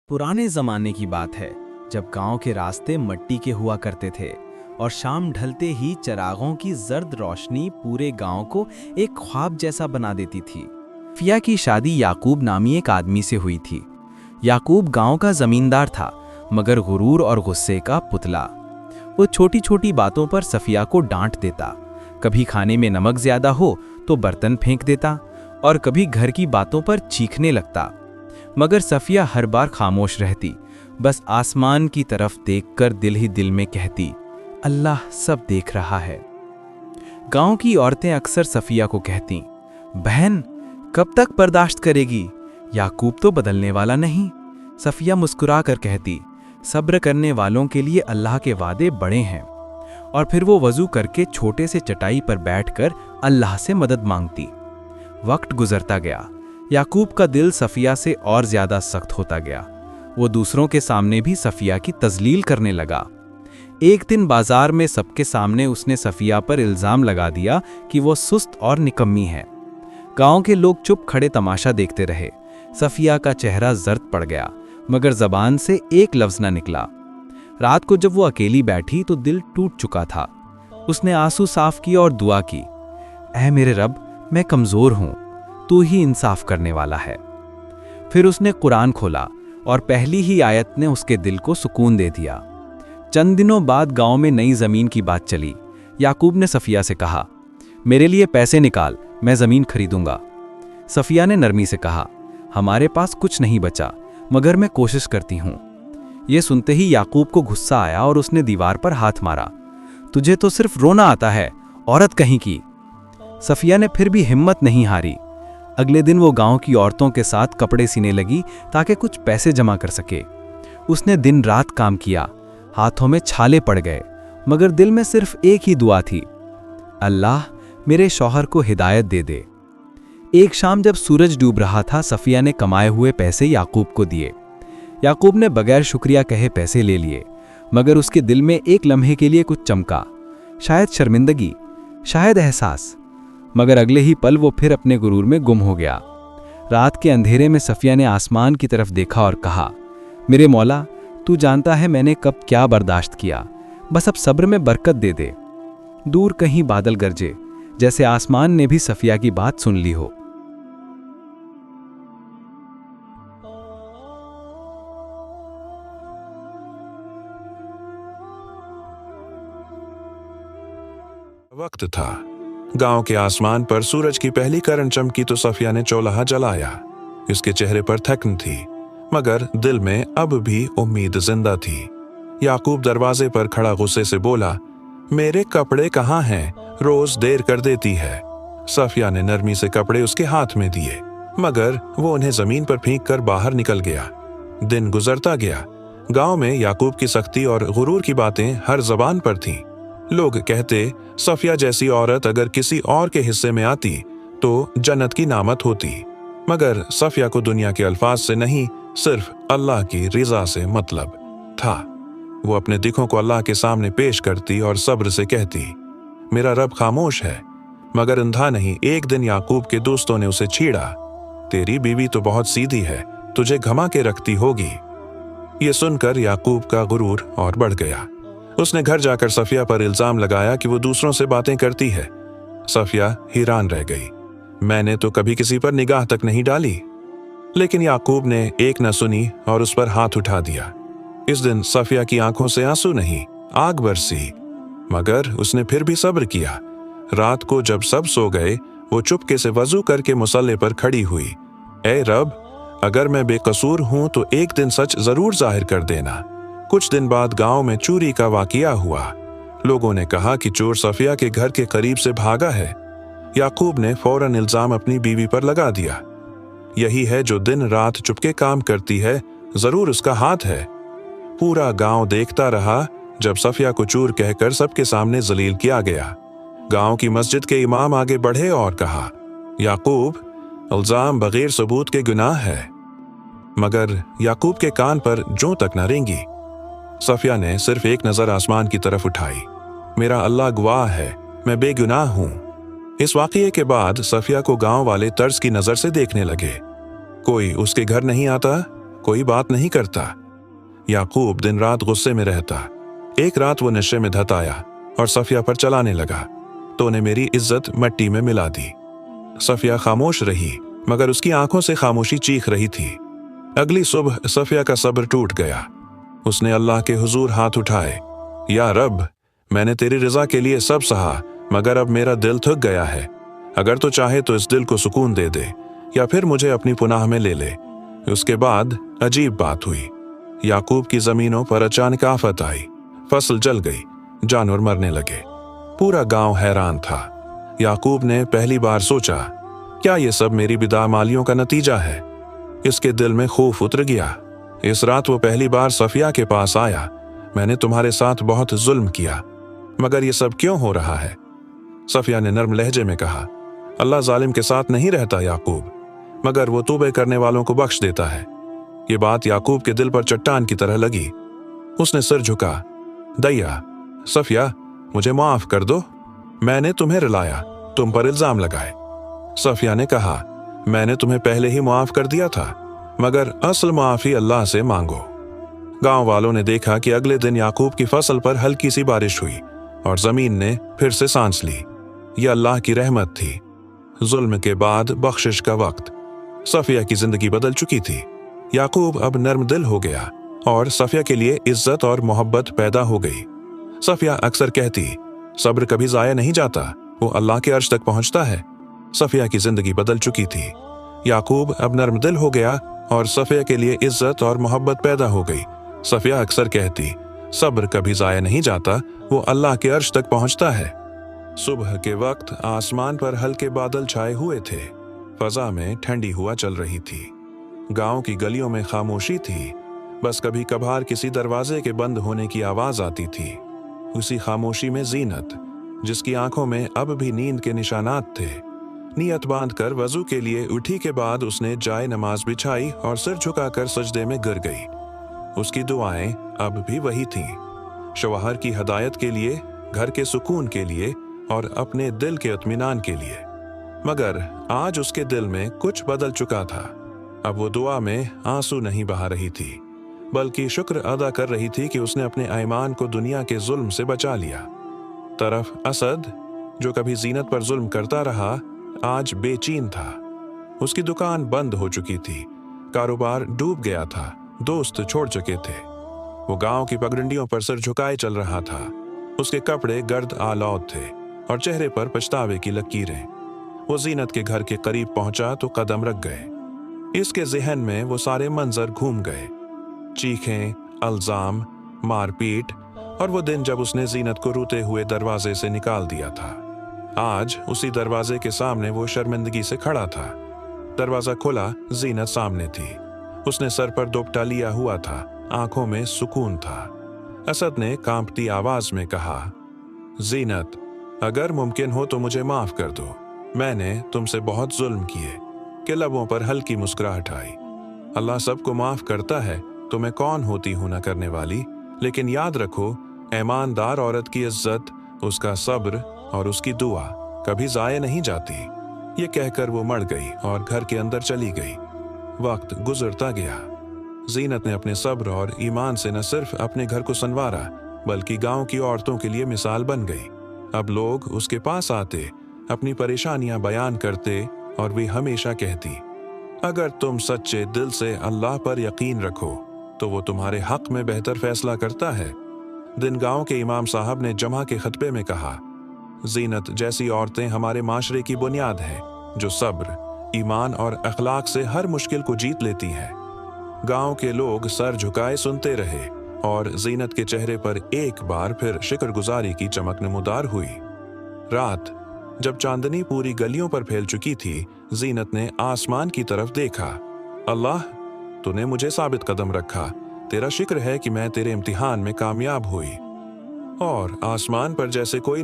पुराने ज़माने की बात है जब गांव के रास्ते मिट्टी के हुआ करते थे और शाम ढलते ही चिरागों की जर्द रोशनी पूरे गांव को एक ख्वाब जैसा बना देती थी। फिया की शादी याकूब नामी एक आदमी से हुई थी। याकूब गांव का जमींदार था मगर गुरूर और गुस्से का पुतला। वो छोटी छोटी बातों पर सफिया को डांट देता। कभी खाने में नमक ज्यादा हो तो बर्तन फेंक देता और कभी घर की बातों पर चीखने लगता। मगर सफिया हर बार खामोश रहती, बस आसमान की तरफ देखकर दिल ही दिल में कहती, अल्लाह सब देख रहा है। गांव की औरतें अक्सर सफिया को कहती, बहन कब तक बर्दाश्त करेगी, याकूब तो बदलने वाला नहीं। सफिया मुस्कुरा कर कहती, सब्र करने वालों के लिए अल्लाह के वादे बड़े हैं। और फिर वो वजू करके छोटे से चटाई पर बैठकर अल्लाह से मदद मांगती। वक्त गुजरता गया। याकूब का दिल सफिया से और ज्यादा सख्त होता गया। वो दूसरों के सामने भी सफिया की तजलील करने लगा। एक दिन बाजार में सबके सामने उसने सफिया पर इल्जाम लगा दिया कि वो सुस्त और निकम्मी है। गांव के लोग चुप खड़े तमाशा देखते रहे। सफिया का चेहरा जर्द पड़ गया मगर जबान से एक लफ्ज न निकला। रात को जब वो अकेली बैठी तो दिल टूट चुका था। उसने आंसू साफ किए और दुआ की, ऐ मेरे रब, मैं कमजोर हूं, तू ही इंसाफ करने वाला है। फिर उसने कुरान खोला और पहली ही आयत ने उसके दिल को सुकून दे दिया। चंद दिनों बाद गांव में नई जमीन की बात चली। याकूब ने सफिया से कहा, मेरे लिए पैसे निकाल, मैं जमीन खरीदूंगा। सफिया ने नरमी से कहा, हमारे पास कुछ नहीं बचा मगर मैं कोशिश करती हूं। यह सुनते ही याकूब को गुस्सा आया और उसने दीवार पर हाथ मारा, तुझे तो सिर्फ रोना आता है, औरत कहीं की। सफिया ने फिर भी हिम्मत नहीं हारी। अगले दिन वो गांव की औरतों के साथ कपड़े सीने लगी ताकि कुछ पैसे जमा कर सके। उसने दिन रात काम किया, हाथों में छाले पड़ गए मगर दिल में सिर्फ एक ही दुआ थी, अल्लाह मेरे शौहर को हिदायत दे दे। एक शाम जब सूरज डूब रहा था, सफिया ने कमाए हुए पैसे याकूब को दिए। याकूब ने बगैर शुक्रिया कहे पैसे ले लिए मगर उसके दिल में एक लम्हे के लिए कुछ चमका, शायद शर्मिंदगी, शायद एहसास। मगर अगले ही पल वो फिर अपने गुरूर में गुम हो गया। रात के अंधेरे में सफिया ने आसमान की तरफ देखा और कहा, मेरे मौला, तू जानता है मैंने कब क्या बर्दाश्त किया, बस अब सब्र में बरकत दे दे। दूर कहीं बादल गरजे, जैसे आसमान ने भी सफिया की बात सुन ली हो। वक्त था, गांव के आसमान पर सूरज की पहली किरण चमकी तो सफिया ने चौलाहा जलाया। उसके चेहरे पर थकन थी मगर दिल में अब भी उम्मीद जिंदा थी। याकूब दरवाजे पर खड़ा गुस्से से बोला, मेरे कपड़े कहाँ हैं, रोज देर कर देती है। सफिया ने नरमी से कपड़े उसके हाथ में दिए मगर वो उन्हें जमीन पर फेंक कर बाहर निकल गया। दिन गुजरता गया। गांव में याकूब की सख्ती और गुरूर की बातें हर जबान पर थीं। लोग कहते, सफिया जैसी औरत अगर किसी और के हिस्से में आती तो जन्नत की नामत होती। मगर सफिया को दुनिया के अल्फाज से नहीं, सिर्फ अल्लाह की रिजा से मतलब था। वो अपने दिखों को अल्लाह के सामने पेश करती और सब्र से कहती, मेरा रब खामोश है। मगर अंधा नहीं। एक दिन याकूब के दोस्तों ने उसे छेड़ा, तेरी बीवी तो बहुत सीधी है, तुझे घमा के रखती होगी। ये सुनकर याकूब का गुरूर और बढ़ गया। उसने घर जाकर सफिया पर इल्जाम लगाया कि वो दूसरों से बातें करती है। सफिया हैरान रह गई, मैंने तो कभी किसी पर निगाह तक नहीं डाली। लेकिन याकूब ने एक न सुनी और उस पर हाथ उठा दिया। इस दिन सफिया की आंखों से आंसू नहीं, आग बरसी, मगर उसने फिर भी सब्र किया। रात को जब सब सो गए, वो चुपके से वजू करके मुसल्ले पर खड़ी हुई, ऐ रब, अगर मैं बेकसूर हूं तो एक दिन सच जरूर जाहिर कर देना। कुछ दिन बाद गांव में चोरी का वाकया हुआ। लोगों ने कहा कि चोर सफिया के घर के करीब से भागा है। याकूब ने फौरन इल्जाम अपनी बीवी पर लगा दिया, यही है जो दिन रात चुपके काम करती है, जरूर उसका हाथ है। पूरा गांव देखता रहा जब सफिया को चोर कहकर सबके सामने जलील किया गया। गांव की मस्जिद के इमाम आगे बढ़े और कहा, याकूब, इल्जाम बगैर सबूत के गुनाह है। मगर याकूब के कान पर जों तक न रेंगी। सफिया ने सिर्फ एक नजर आसमान की तरफ उठाई, मेरा अल्लाह गवाह है, मैं बेगुनाह हूं। इस वाकये के बाद सफिया को गांव वाले तर्स की नजर से देखने लगे। कोई उसके घर नहीं आता, कोई बात नहीं करता। याकूब दिन रात गुस्से में रहता। एक रात वो नशे में धत आया और सफिया पर चलाने लगा तो उन्हें मेरी इज्जत मिट्टी में मिला दी। सफिया खामोश रही, मगर उसकी आंखों से खामोशी चीख रही थी। अगली सुबह सफिया का सब्र टूट गया। उसने अल्लाह के हुजूर हाथ उठाए, या रब, मैंने तेरी रजा के लिए सब सहा, मगर अब मेरा दिल थक गया है। अगर तो चाहे तो इस दिल को सुकून दे दे, या फिर मुझे अपनी पुनाह में ले ले। उसके बाद अजीब बात हुई। याकूब की जमीनों पर अचानक आफत आई, फसल जल गई, जानवर मरने लगे। पूरा गांव हैरान था। याकूब ने पहली बार सोचा, क्या ये सब मेरी बिदामालियों का नतीजा है? इसके दिल में खौफ उतर गया। इस रात वो पहली बार सफिया के पास आया। मैंने तुम्हारे साथ बहुत जुल्म किया, मगर ये सब क्यों हो रहा है? सफिया ने नर्म लहजे में कहा, अल्लाह जालिम के साथ नहीं रहता याकूब, मगर वो तौबे करने वालों को बख्श देता है। ये बात याकूब के दिल पर चट्टान की तरह लगी। उसने सिर झुका, दैया, सफिया, मुझे माफ कर दो। मैंने तुम्हें रुलाया, तुम पर इल्जाम लगाए। सफिया ने कहा, मैंने तुम्हें पहले ही माफ कर दिया था, मगर असल माफी अल्लाह से मांगो। गांव वालों ने देखा कि अगले दिन याकूब की फसल पर हल्की सी बारिश हुई और जमीन ने फिर से सांस ली। यह अल्लाह की रहमत थी। जुल्म के बाद बख्शिश का वक्त। सफिया की जिंदगी बदल चुकी थी। याकूब अब नर्म दिल हो गया और सफिया के लिए इज्जत और मोहब्बत पैदा हो गई। सफिया अक्सर कहती, सब्र कभी जाया नहीं जाता, वो अल्लाह के अर्श तक पहुंचता है। सफिया की जिंदगी बदल चुकी थी। याकूब अब नर्म दिल हो गया और सफिया के लिए इज्जत और मोहब्बत पैदा हो गई। सफिया अक्सर कहती, सब्र कभी जाया नहीं जाता, वो अल्लाह के अर्श तक पहुंचता है। सुबह के वक्त आसमान पर हल्के बादल छाए हुए थे। फजा में ठंडी हवा चल रही थी। गांव की गलियों में खामोशी थी। बस कभी कभार किसी दरवाजे के बंद होने की आवाज आती थी। उसी खामोशी में जीनत, जिसकी आंखों में अब भी नींद के निशानात थे। नियत बांधकर वजू के लिए उठी के बाद उसने जाए नमाज बिछाई और सिर झुकाकर सजदे में गिर गई। उसकी दुआएं अब भी वही थीं, शौहर की हदायत के लिए, घर के सुकून के लिए और अपने दिल के इत्मीनान के लिए। मगर आज उसके दिल में कुछ बदल चुका था। अब वो दुआ में आंसू नहीं बहा रही थी, बल्कि शुक्र अदा कर रही थी कि उसने अपने ईमान को दुनिया के जुल्म से बचा लिया। तरफ असद, जो कभी जीनत पर जुल्म करता रहा, आज बेचैन था। उसकी दुकान बंद हो चुकी थी, कारोबार डूब गया था, दोस्त छोड़ चुके थे। वो गांव की पगडंडियों पर सिर झुकाए चल रहा था। उसके कपड़े गर्द आलौद थे और चेहरे पर पछतावे की लकीरें। वो जीनत के घर के करीब पहुंचा तो कदम रख गए। इसके जहन में वो सारे मंजर घूम गए, चीखें, अल्जाम, मारपीट और वो दिन जब उसने जीनत को रोते हुए दरवाजे से निकाल दिया था। आज उसी दरवाजे के सामने वो शर्मिंदगी से खड़ा था। दरवाजा खुला, जीनत सामने थी। उसने सर पर दुपट्टा लिया हुआ था, आंखों में सुकून था। असद ने कांपती आवाज में कहा, जीनत, अगर मुमकिन हो तो मुझे माफ कर दो। मैंने तुमसे बहुत जुल्म किए। के लबों पर हल्की मुस्कुराहट आई। अल्लाह सबको माफ करता है तो मैं कौन होती हूं ना करने वाली। लेकिन याद रखो, ईमानदार औरत की इज्जत, उसका सब्र और उसकी दुआ कभी जाया नहीं जाती। ये कहकर वो मड़ गई और घर के अंदर चली गई। वक्त गुजरता गया। जीनत ने अपने सब्र और ईमान से न सिर्फ अपने घर को संवारा, बल्कि गांव की औरतों के लिए मिसाल बन गई। अब लोग उसके पास आते, अपनी परेशानियां बयान करते और वे हमेशा कहती, अगर तुम सच्चे दिल से अल्लाह पर यकीन रखो तो वो तुम्हारे हक में बेहतर फैसला करता है। दिन गांव के इमाम साहब ने जमा के खतबे में कहा, जीनत जैसी औरतें हमारे माशरे की बुनियाद हैं, जो सब्र, ईमान और अखलाक से हर मुश्किल को जीत लेती हैं। गांव के लोग सर झुकाए सुनते रहे और जीनत के चेहरे पर एक बार फिर शुक्रगुजारी की चमक नमूदार हुई। रात जब चांदनी पूरी गलियों पर फैल चुकी थी, जीनत ने आसमान की तरफ देखा। अल्लाह, तूने मुझे साबित कदम रखा। तेरा शुक्र है कि मैं तेरे इम्तिहान में कामयाब हुई। और आसमान पर जैसे कोई